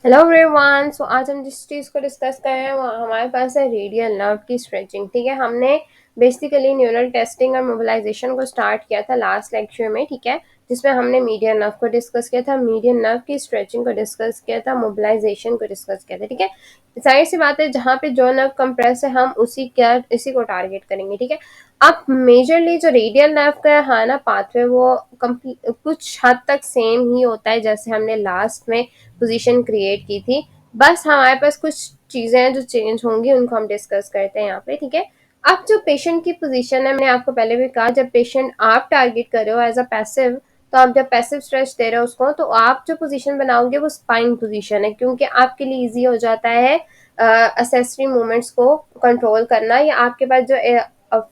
Hello everyone. सो आज हम जिस चीज़ को डिस्कस कर रहे हैं वो हमारे पास है रेडियल नर्व की स्ट्रेचिंग। ठीक है, हमने बेसिकली न्यूरल टेस्टिंग और मोबिलाइजेशन को स्टार्ट किया था लास्ट लेक्चर में। ठीक है, जिसमें हमने मीडियन नर्व को डिस्कस किया था, मीडियन नर्व की स्ट्रेचिंग को डिस्कस किया था, मोबिलाइजेशन को डिस्कस किया था। ठीक है, जाहिर सी बात है जहाँ पे जो नर्व कंप्रेस है हम इसी को टारगेट करेंगे। ठीक है, अब मेजरली जो रेडियल नर्व का है ना पाथवे, वो कुछ हद तक सेम ही होता है जैसे हमने लास्ट में पोजीशन क्रिएट की थी। बस हमारे पास कुछ चीज़ें हैं जो चेंज होंगी, उनको हम डिस्कस करते हैं यहाँ पे। ठीक है, अब जो पेशेंट की पोजीशन है, मैंने आपको पहले भी कहा, जब पेशेंट आप टारगेट कर रहे हो एज अ पैसिव, तो आप जब पैसिव स्ट्रेच दे रहे हो उसको, तो आप जो पोजीशन बनाओगे वो स्पाइन पोजीशन है, क्योंकि आपके लिए इजी हो जाता है असेसरी मूवमेंट्स को कंट्रोल करना, या आपके पास जो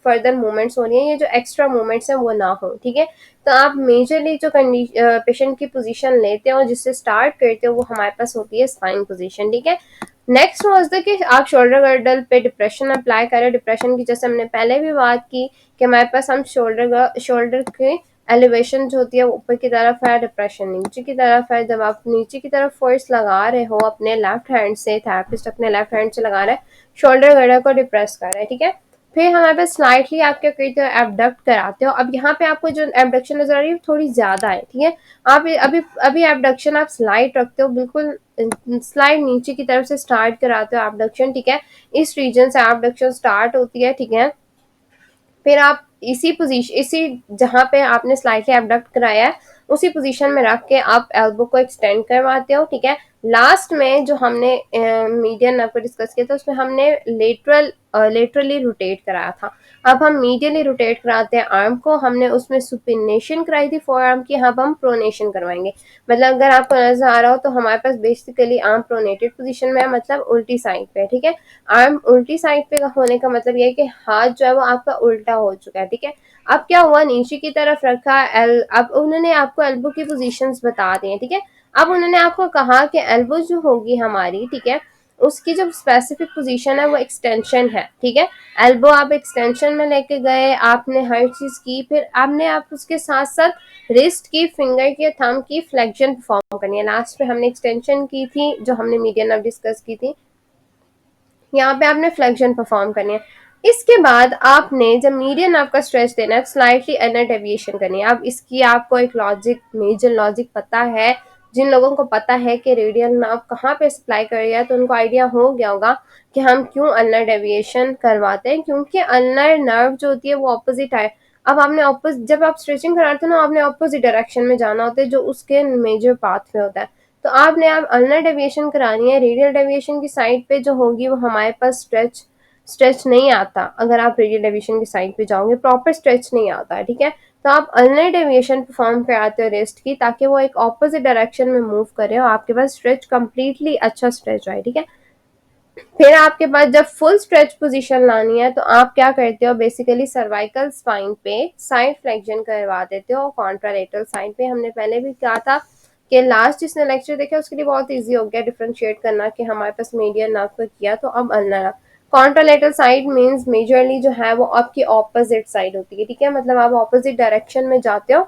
फर्दर मूवमेंट्स हो रही हैं, ये जो एक्स्ट्रा मूवमेंट्स हैं वो ना हो। ठीक है, तो आप मेजरली जो पेशेंट की पोजीशन लेते हो, जिससे स्टार्ट करते हो, वो हमारे पास होती है स्पाइन पोजीशन। ठीक है, नेक्स्ट वाज द कि आप शोल्डर गर्डल पे डिप्रेशन अप्लाई करें। डिप्रेशन की जैसे हमने पहले भी बात की कि हमारे पास हम शोल्डर की एलिवेशन जो होती है ऊपर की तरफ है, डिप्रेशन नीचे की तरफ है। जब आप नीचे की तरफ फोर्स लगा रहे हो अपने लेफ्ट हैंड से, थेरेपिस्ट अपने लेफ्ट हैंड से लगा रहा है, शोल्डर गर्डल को डिप्रेस कर रहा है। ठीक है, फिर हमारे पास स्लाइटली आप क्या करते हो, एबडक्ट कराते हो। अब यहाँ पे आपको जो एबडक्शन नजर आ रही है थोड़ी ज्यादा है। ठीक है, आप अभी अभी एबडक्शन आप स्लाइड रखते हो, बिल्कुल स्लाइड नीचे की तरफ से स्टार्ट कराते हो एबडक्शन। ठीक है, इस रीजन से एबडक्शन स्टार्ट होती है। ठीक है, फिर आप इसी जहाँ पे आपने स्लाइटली एबडक्ट कराया है उसी पोजीशन में रख के आप एल्बो को एक्सटेंड करवाते हो। ठीक है, लास्ट में जो हमने मीडियन नर्व को डिस्कस किया था उसमें हमने लेटरली रोटेट कराया था। अब हम मीडियली रोटेट कराते हैं आर्म को। हमने उसमें सुपिनेशन कराई थी फोर आर्म की, अब हम प्रोनेशन करवाएंगे। मतलब अगर आपको नजर आ रहा हो तो हमारे पास बेसिकली आर्म प्रोनेटेड पोजीशन में है, मतलब उल्टी साइड पे। ठीक है, आर्म उल्टी साइड पे होने का मतलब ये है कि हाथ जो है वो आपका उल्टा हो चुका है। ठीक है, अब क्या हुआ, नीचे की तरफ रखा अब उन्होंने आपको एल्बो की पोजीशंस बता दी हैं। ठीक है, अब उन्होंने आपको कहा कि एल्बो जो होगी हमारी, ठीक है, उसकी जो स्पेसिफिक पोजीशन है वो एक्सटेंशन है। ठीक है, एल्बो आप एक्सटेंशन में लेके गए, आपने हर चीज की, फिर आपने आप उसके साथ साथ रिस्ट की, फिंगर की, थंब की फ्लेक्शन परफॉर्म करनी है। लास्ट में हमने एक्सटेंशन की थी जो हमने मीडियन अब डिस्कस की थी, यहाँ पे आपने फ्लेक्शन परफॉर्म करनी है। इसके बाद आपने जब मीडियन आपका स्ट्रेच देना है, स्लाइटली एनर डेविएशन करनी है। अब इसकी आपको एक लॉजिक, मेजर लॉजिक पता है। जिन लोगों को पता है कि रेडियल नर्व कहाँ पे सप्लाई कर रही है, तो उनको आइडिया हो गया होगा कि हम क्यों अल्नर डेविएशन करवाते हैं, क्योंकि अल्नर नर्व जो होती है वो ऑपोजिट है। अब आपने ऑपोजिट, जब आप स्ट्रेचिंग कराते हो ना, आपने ऑपोजिट डायरेक्शन में जाना होता है जो उसके मेजर पाथ में होता है। तो आपने आप अल्नर डेविएशन करानी है। रेडियल डेविएशन की साइड पे जो होगी वो हमारे पास स्ट्रेच नहीं आता। अगर आप रेडियल डेविएशन की साइड पे जाओगे प्रॉपर स्ट्रेच नहीं आता है। ठीक है, तो आप अल्नर डेविएशन परफॉर्म कराते हो रेस्ट की, ताकि वो एक ऑपोजिट डायरेक्शन में मूव करे और आपके पास स्ट्रेच कंप्लीटली अच्छा स्ट्रेच आए। ठीक है, फिर आपके पास जब फुल स्ट्रेच पोजीशन लानी है तो आप क्या करते हो, बेसिकली सर्वाइकल स्पाइन पे साइड फ्लेक्शन करवा देते हो। कॉन्ट्रालेटरल साइड पे हमने पहले भी कहा था कि लास्ट जिसने लेक्चर देखा उसके लिए बहुत इजी हो गया डिफरेंशिएट करना कि हमारे पास मीडियन नर्व को किया तो अब ulnar. Contralateral side means majorly जो है वो आपकी ऑपोजिट साइड होती है। ठीक है, मतलब आप ऑपोजिट डायरेक्शन में जाते हो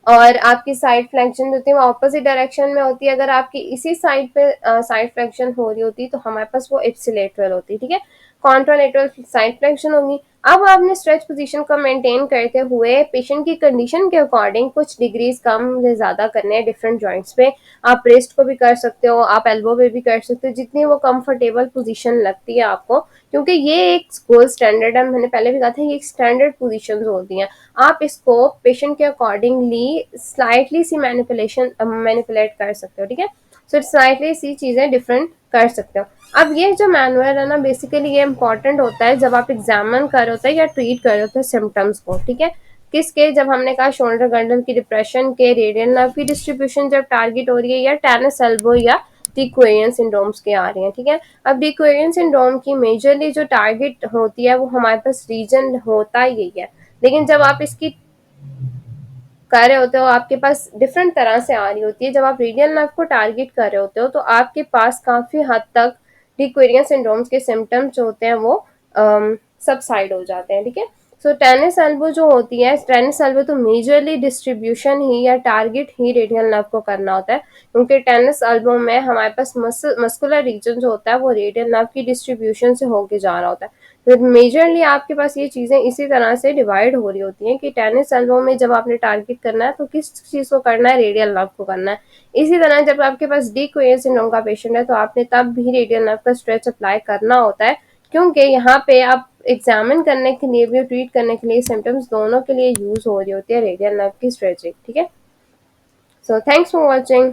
और आपकी साइड फ्लेक्शन जो होती है वो ऑपोजिट डायरेक्शन में होती है। अगर आपकी इसी साइड पे साइड फ्लेक्शन हो रही होती तो हमारे पास वो इप्सिलेटरल होती। ठीक है, कॉन्ट्रालेटरल साइड फ्लेक्शन होगी। अब आपने स्ट्रेच पोजीशन को मेंटेन करते हुए पेशेंट की कंडीशन के अकॉर्डिंग कुछ डिग्रीज कम या ज्यादा करने हैं डिफरेंट जॉइंट्स पे। आप रेस्ट को भी कर सकते हो, आप एल्बो पे भी कर सकते हो, जितनी वो कंफर्टेबल पोजीशन लगती है आपको, क्योंकि ये एक गोल्ड स्टैंडर्ड है। मैंने पहले भी कहा था ये एक स्टैंडर्ड पोजीशन होती हैं। आप इसको पेशेंट के अकॉर्डिंगली स्लाइटली सी मैनिपुलेट कर सकते हो। ठीक है, सो स्लाइटली सी चीजें डिफरेंट कर सकते हो। अब ये जो मैनुअल है ना, बेसिकली ये इंपॉर्टेंट होता है जब आप एग्जामिन कर रहे होते हैं या ट्रीट कर रहे होते हैं सिम्टम्स को। ठीक है, किसके, जब हमने कहा शोल्डर गर्डल की डिप्रेशन के, रेडियल नर्व की डिस्ट्रीब्यूशन जब टारगेट हो रही है, या टेनिस एल्बो या डिक्वेरियन सिंड्रोम्स के आ रही हैं। ठीक है, अब डिक्वेरियन सिंड्रोम की मेजरली जो टारगेट होती है वो हमारे पास रीजन होता यही है, लेकिन जब आप इसकी कर रहे होते हो आपके पास डिफरेंट तरह से आ रही होती है। जब आप रेडियल नर्व को टारगेट कर रहे होते हो तो आपके पास काफी हद तक डिक्वेरियन सिंड्रोम्स के सिम्टम्स जो होते हैं वो सबसाइड हो जाते हैं। ठीक है, सो टेनिस एल्बो जो होती है, टेनिस एल्बो तो मेजरली डिस्ट्रीब्यूशन ही या टारगेट ही रेडियल नर्व को करना होता है, क्योंकि टेनिस एल्बो में हमारे पास मस्कुलर रीजन जो होता है वो रेडियल नर्व की डिस्ट्रीब्यूशन से होके जा रहा होता है। तो मेजरली आपके पास ये चीज़ें इसी तरह से डिवाइड हो रही होती हैं कि टेनिस एल्बो में जब आपने टारगेट करना है तो किस चीज़ को करना है, रेडियल नर्व को करना है। इसी तरह जब आपके पास डी क्वेयर सिंड्रोम का पेशेंट है तो आपने तब भी रेडियल नर्व का स्ट्रेच अप्लाई करना होता है, क्योंकि यहाँ पे आप एग्जामिन करने के लिए भी और ट्रीट करने के लिए सिम्टम्स दोनों के लिए यूज हो रही होती है रेडियल नर्व की स्ट्रेचिंग। ठीक है, सो थैंक्स फॉर वॉचिंग।